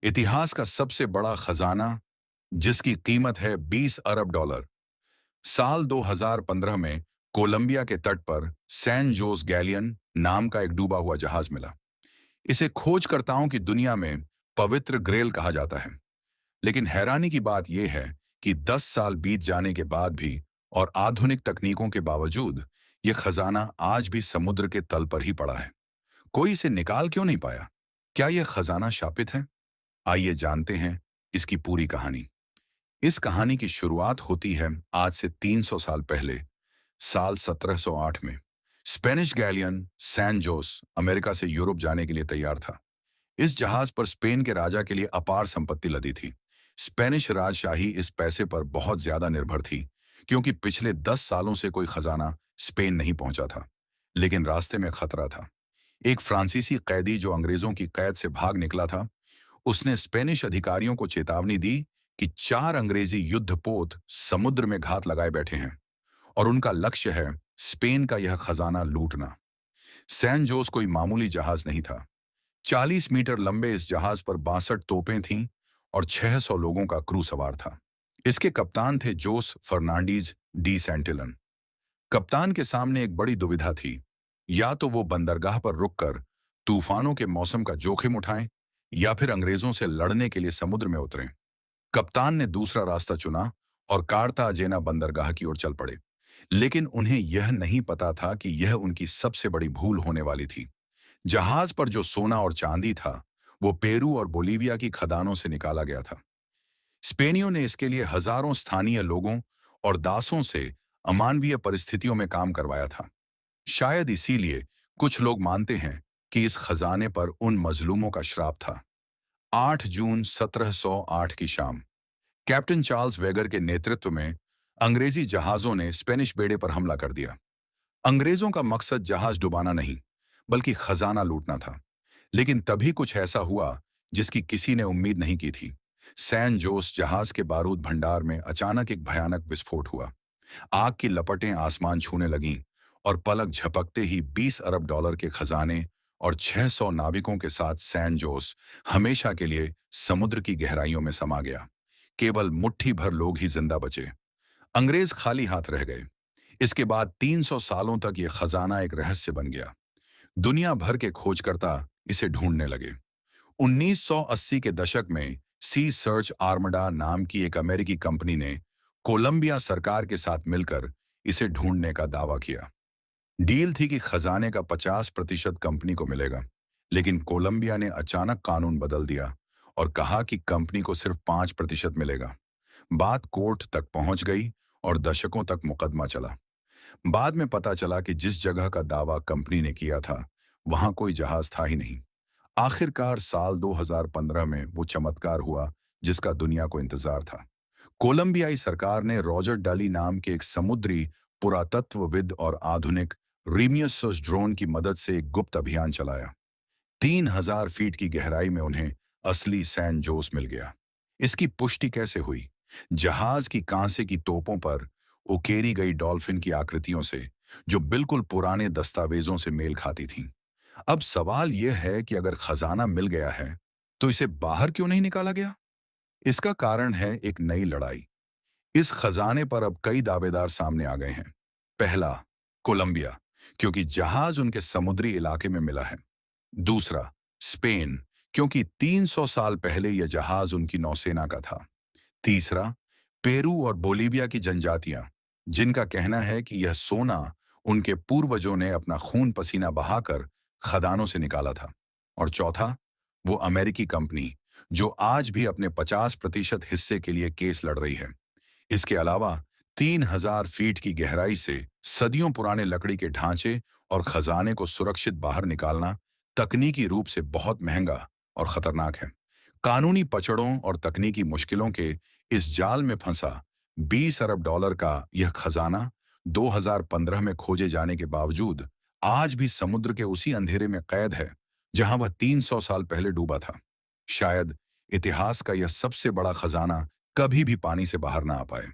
इतिहास का सबसे बड़ा खजाना जिसकी कीमत है 20 अरब डॉलर। साल 2015 में कोलंबिया के तट पर सैन जोस गैलियन नाम का एक डूबा हुआ जहाज मिला। इसे खोजकर्ताओं की दुनिया में पवित्र ग्रेल कहा जाता है। लेकिन हैरानी की बात यह है कि 10 साल बीत जाने के बाद भी और आधुनिक तकनीकों के बावजूद यह खजाना आज भी समुद्र के तल पर ही पड़ा है। कोई इसे निकाल क्यों नहीं पाया? क्या यह खजाना शापित है? आइए जानते हैं इसकी पूरी कहानी। इस कहानी की शुरुआत होती है आज से 300 साल पहले, साल 1708 में। Spanish galleon San Jose America से यूरोप जाने के लिए तैयार था। इस जहाज पर स्पेन के राजा के लिए अपार संपत्ति लदी थी। स्पेनिश राजशाही इस पैसे पर बहुत ज्यादा निर्भर थी, क्योंकि पिछले 10 सालों से कोई खजाना स्पेन नहीं पहुंचा था। लेकिन रास्ते में खतरा था। एक फ्रांसीसी कैदी जो अंग्रेजों की कैद से भाग निकला था, उसने स्पेनिश अधिकारियों को चेतावनी दी कि 4 अंग्रेजी युद्धपोत समुद्र में घात लगाए बैठे हैं और उनका लक्ष्य है स्पेन का यह खजाना लूटना। सैन जोस कोई मामूली जहाज नहीं था। 40 मीटर लंबे इस जहाज पर 62 तोपें थीं और 600 लोगों का क्रू सवार था। इसके कप्तान थे जोस फर्नांडीज डी सेंटिलन। कप्तान के सामने एक बड़ी दुविधा थी। या तो वो बंदरगाह पर रुककर तूफानों के मौसम का जोखिम उठाएं या फिर अंग्रेजों से लड़ने के लिए समुद्र में उतरें। कप्तान ने दूसरा रास्ता चुना और कार्ताजेना बंदरगाह की ओर चल पड़े। लेकिन उन्हें यह नहीं पता था कि यह उनकी सबसे बड़ी भूल होने वाली थी। जहाज पर जो सोना और चांदी था, वो पेरू और बोलीविया की खदानों से निकाला गया था। स्पेनियों ने इसके लिए हजारों स्थानीय लोगों और दासों से अमानवीय परिस्थितियों में काम करवाया था। शायद इसीलिए कुछ लोग मानते हैं कि इस खजाने पर उन मजलूमों का श्राप था। 8 जून 1708 की शाम कैप्टन चार्ल्स वेगर के नेतृत्व में अंग्रेजी जहाजों ने स्पेनिश बेड़े पर हमला कर दिया। अंग्रेजों का मकसद जहाज डुबाना नहीं, बल्कि खजाना लूटना था। लेकिन तभी कुछ ऐसा हुआ जिसकी किसी ने उम्मीद नहीं की थी। सैन जोस जहाज के बारूद भंडार में अचानक एक भयानक विस्फोट हुआ। आग की लपटें आसमान छूने लगीं और पलक झपकते ही 20 अरब डॉलर के खजाने और 600 नाविकों के साथ सैन जोस हमेशा के लिए समुद्र की गहराइयों में समा गया। केवल मुट्ठी भर लोग ही जिंदा बचे। अंग्रेज खाली हाथ रह गए। इसके बाद 300 सालों तक यह खजाना एक रहस्य बन गया। दुनिया भर के खोजकर्ता इसे ढूंढने लगे। 1980 के दशक में सी सर्च आर्मडा नाम की एक अमेरिकी कंपनी ने कोलंबिया सरकार के साथ मिलकर इसे ढूंढने का दावा किया। डील थी कि खजाने का 50% कंपनी को मिलेगा। लेकिन कोलंबिया ने अचानक कानून बदल दिया और कहा कि कंपनी को सिर्फ 5% मिलेगा। बात कोर्ट तक पहुंच गई और दशकों तक मुकदमा चला। बाद में पता चला कि जिस जगह का दावा कंपनी ने किया था, वहां कोई जहाज था ही नहीं। आखिरकार साल 2015 में वो चमत्कार हुआ जिसका दुनिया को इंतजार था। कोलंबियाई सरकार ने रॉजर डली नाम के एक समुद्री पुरातत्वविद और आधुनिक रीमियस ड्रोन की मदद से एक गुप्त अभियान चलाया। 3000 फीट की गहराई में उन्हें असली सैन जोस मिल गया। इसकी पुष्टि कैसे हुई? जहाज की कांसे की तोपों पर उकेरी गई डॉल्फिन की आकृतियों से, जो बिल्कुल पुराने दस्तावेजों से मेल खाती थीं। अब सवाल यह है कि अगर खजाना मिल गया है, तो इसे बाहर क्यों नहीं निकाला गया? इसका कारण है एक नई लड़ाई। इस खजाने पर अब कई दावेदार सामने आ गए हैं। पहला, कोलंबिया, क्योंकि जहाज उनके समुद्री इलाके में मिला है। दूसरा, स्पेन, क्योंकि 300 साल पहले यह जहाज उनकी नौसेना का था। तीसरा, पेरू और बोलीविया की जनजातियां, जिनका कहना है कि यह सोना उनके पूर्वजों ने अपना खून पसीना बहाकर खदानों से निकाला था। और चौथा, वो अमेरिकी कंपनी, जो आज भी अपने 50% हिस्से के लिए केस लड़ रही है। इसके अलावा 3000 फीट की गहराई से सदियों पुराने लकड़ी के ढांचे और खजाने को सुरक्षित बाहर निकालना तकनीकी रूप से बहुत महंगा और खतरनाक है। कानूनी पचड़ों और तकनीकी मुश्किलों के इस जाल में फंसा 20 अरब डॉलर का यह खजाना 2015 में खोजे जाने के बावजूद आज भी समुद्र के उसी अंधेरे में कैद है जहां वह 300 साल पहले डूबा था। शायद इतिहास का यह सबसे बड़ा खजाना कभी भी पानी से बाहर ना आ पाए।